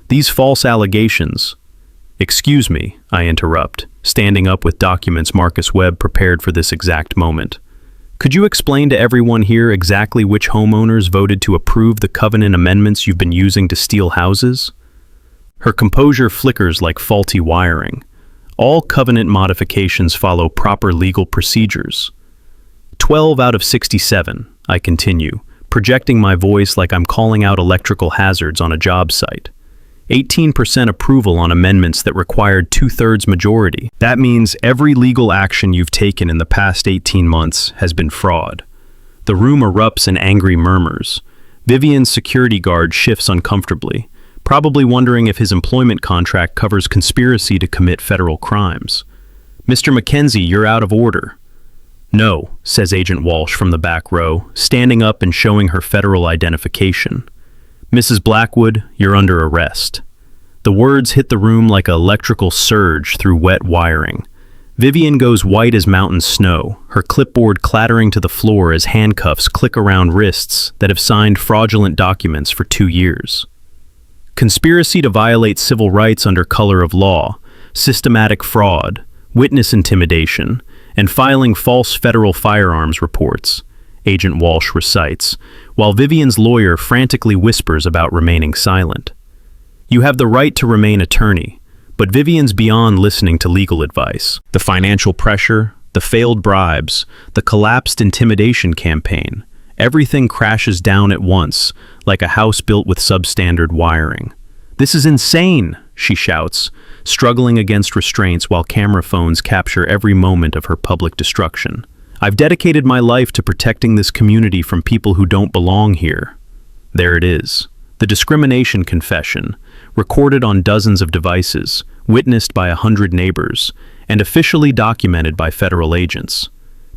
These false allegations— Excuse me, I interrupt, standing up with documents Marcus Webb prepared for this exact moment. Could you explain to everyone here exactly which homeowners voted to approve the covenant amendments you've been using to steal houses? Her composure flickers like faulty wiring. All covenant modifications follow proper legal procedures. 12 out of 67, I continue, projecting my voice like I'm calling out electrical hazards on a job site. 18% approval on amendments that required 2/3 majority. That means every legal action you've taken in the past 18 months has been fraud. The room erupts in angry murmurs. Vivian's security guard shifts uncomfortably, probably wondering if his employment contract covers conspiracy to commit federal crimes. Mr. Mackenzie, you're out of order. No, says Agent Walsh from the back row, standing up and showing her federal identification. Mrs. Blackwood, you're under arrest. The words hit the room like an electrical surge through wet wiring. Vivian goes white as mountain snow, her clipboard clattering to the floor as handcuffs click around wrists that have signed fraudulent documents for 2 years. Conspiracy to violate civil rights under color of law, systematic fraud, witness intimidation, and filing false federal firearms reports, Agent Walsh recites, while Vivian's lawyer frantically whispers about remaining silent. You have the right to remain attorney, but Vivian's beyond listening to legal advice. The financial pressure, the failed bribes, the collapsed intimidation campaign, everything crashes down at once, like a house built with substandard wiring. This is insane, she shouts, struggling against restraints while camera phones capture every moment of her public destruction. I've dedicated my life to protecting this community from people who don't belong here. There it is. The discrimination confession, recorded on dozens of devices, witnessed by 100 neighbors, and officially documented by federal agents.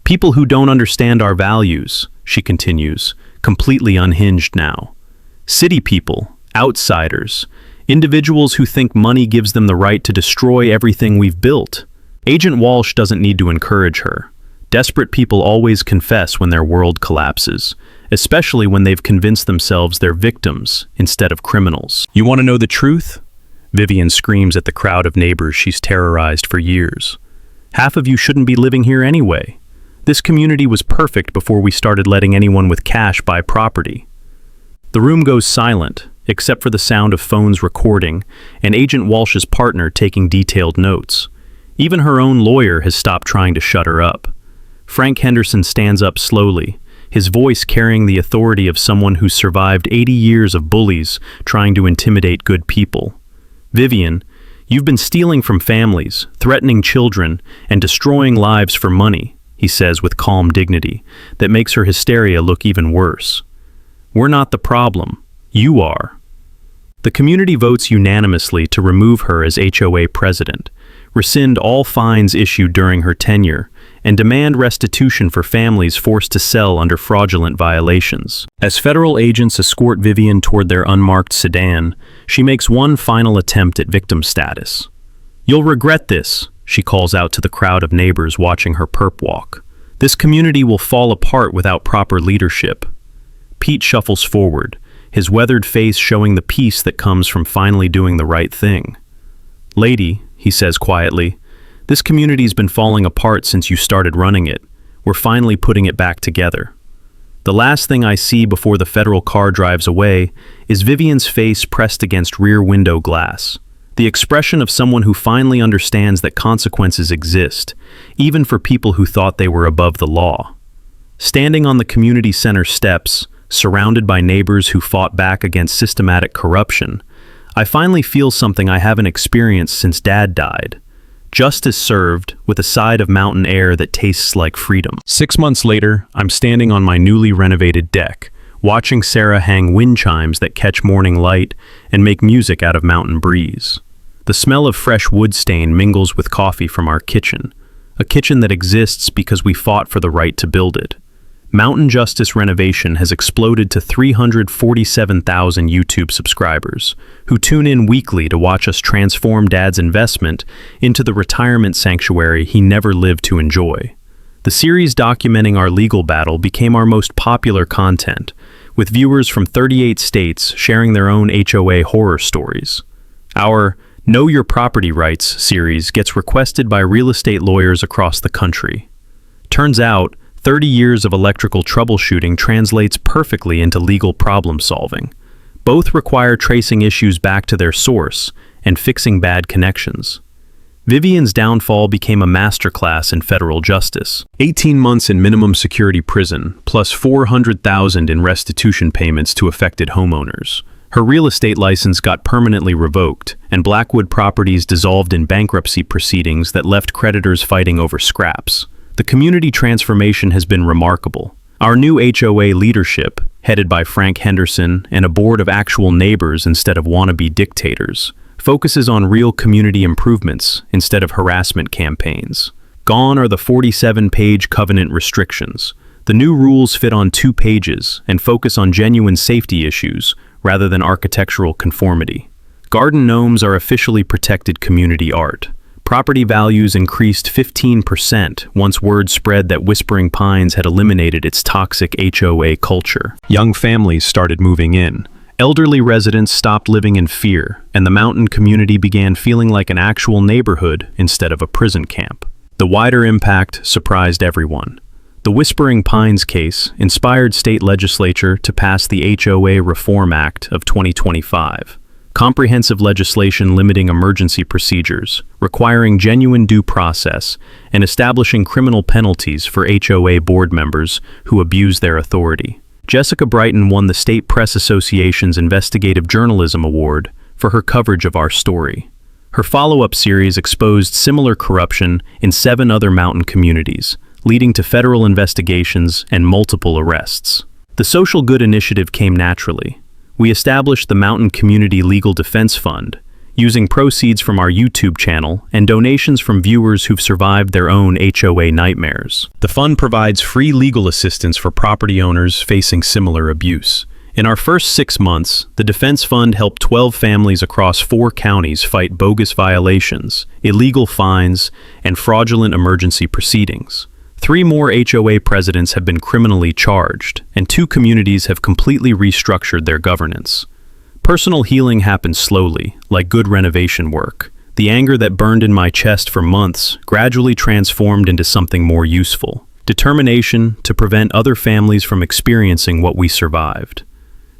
People who don't understand our values, she continues, completely unhinged now. City people, outsiders, individuals who think money gives them the right to destroy everything we've built. Agent Walsh doesn't need to encourage her. Desperate people always confess when their world collapses, especially when they've convinced themselves they're victims instead of criminals. You want to know the truth? Vivian screams at the crowd of neighbors she's terrorized for years. Half of you shouldn't be living here anyway. This community was perfect before we started letting anyone with cash buy property. The room goes silent, except for the sound of phones recording and Agent Walsh's partner taking detailed notes. Even her own lawyer has stopped trying to shut her up. Frank Henderson stands up slowly, his voice carrying the authority of someone who's survived 80 years of bullies trying to intimidate good people. Vivian, you've been stealing from families, threatening children, and destroying lives for money, he says with calm dignity that makes her hysteria look even worse. We're not the problem. You are. The community votes unanimously to remove her as HOA president, rescind all fines issued during her tenure, and demand restitution for families forced to sell under fraudulent violations. As federal agents escort Vivian toward their unmarked sedan, she makes one final attempt at victim status. You'll regret this, she calls out to the crowd of neighbors watching her perp walk. This community will fall apart without proper leadership. Pete shuffles forward, his weathered face showing the peace that comes from finally doing the right thing. "Lady," he says quietly, "this community's been falling apart since you started running it. We're finally putting it back together." The last thing I see before the federal car drives away is Vivian's face pressed against rear window glass. The expression of someone who finally understands that consequences exist, even for people who thought they were above the law. Standing on the community center steps, surrounded by neighbors who fought back against systematic corruption, I finally feel something I haven't experienced since Dad died. Justice served, with a side of mountain air that tastes like freedom. 6 months later, I'm standing on my newly renovated deck, watching Sarah hang wind chimes that catch morning light and make music out of mountain breeze. The smell of fresh wood stain mingles with coffee from our kitchen, a kitchen that exists because we fought for the right to build it. Mountain Justice Renovation has exploded to 347,000 YouTube subscribers, who tune in weekly to watch us transform Dad's investment into the retirement sanctuary he never lived to enjoy. The series documenting our legal battle became our most popular content, with viewers from 38 states sharing their own HOA horror stories. Our Know Your Property Rights series gets requested by real estate lawyers across the country. Turns out, 30 years of electrical troubleshooting translates perfectly into legal problem solving. Both require tracing issues back to their source and fixing bad connections. Vivian's downfall became a masterclass in federal justice. 18 months in minimum security prison, plus $400,000 in restitution payments to affected homeowners. Her real estate license got permanently revoked, and Blackwood Properties dissolved in bankruptcy proceedings that left creditors fighting over scraps. The community transformation has been remarkable. Our new HOA leadership, headed by Frank Henderson and a board of actual neighbors instead of wannabe dictators, focuses on real community improvements instead of harassment campaigns. Gone are the 47-page covenant restrictions. The new rules fit on 2 pages and focus on genuine safety issues rather than architectural conformity. Garden gnomes are officially protected community art. Property values increased 15% once word spread that Whispering Pines had eliminated its toxic HOA culture. Young families started moving in. Elderly residents stopped living in fear, and the mountain community began feeling like an actual neighborhood instead of a prison camp. The wider impact surprised everyone. The Whispering Pines case inspired state legislature to pass the HOA Reform Act of 2025. Comprehensive legislation limiting emergency procedures, requiring genuine due process, and establishing criminal penalties for HOA board members who abuse their authority. Jessica Brighton won the State Press Association's Investigative Journalism Award for her coverage of our story. Her follow-up series exposed similar corruption in 7 other mountain communities, leading to federal investigations and multiple arrests. The social good initiative came naturally. We established the Mountain Community Legal Defense Fund, using proceeds from our YouTube channel and donations from viewers who've survived their own HOA nightmares. The fund provides free legal assistance for property owners facing similar abuse. In our first 6 months, the Defense Fund helped 12 families across 4 counties fight bogus violations, illegal fines, and fraudulent emergency proceedings. 3 more HOA presidents have been criminally charged, and 2 communities have completely restructured their governance. Personal healing happens slowly, like good renovation work. The anger that burned in my chest for months gradually transformed into something more useful. Determination to prevent other families from experiencing what we survived.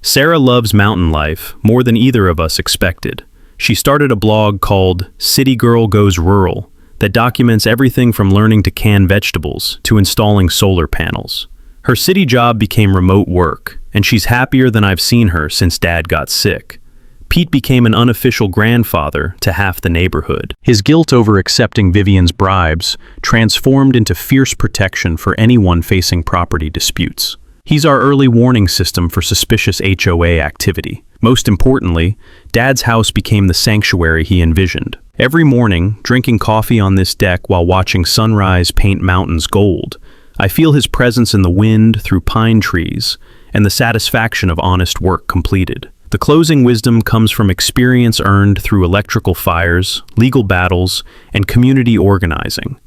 Sarah loves mountain life more than either of us expected. She started a blog called City Girl Goes Rural that documents everything from learning to can vegetables to installing solar panels. Her city job became remote work, and she's happier than I've seen her since Dad got sick. Pete became an unofficial grandfather to half the neighborhood. His guilt over accepting Vivian's bribes transformed into fierce protection for anyone facing property disputes. He's our early warning system for suspicious HOA activity. Most importantly, Dad's house became the sanctuary he envisioned. Every morning, drinking coffee on this deck while watching sunrise paint mountains gold, I feel his presence in the wind through pine trees and the satisfaction of honest work completed. The closing wisdom comes from experience earned through electrical fires, legal battles, and community organizing.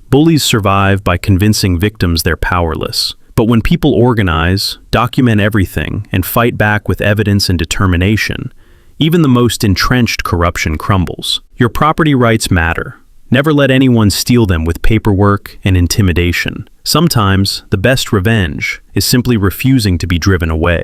Bullies survive by convincing victims they're powerless, But when people organize, document everything, and fight back with evidence and determination, even the most entrenched corruption crumbles. Your property rights matter. Never let anyone steal them with paperwork and intimidation. Sometimes, the best revenge is simply refusing to be driven away.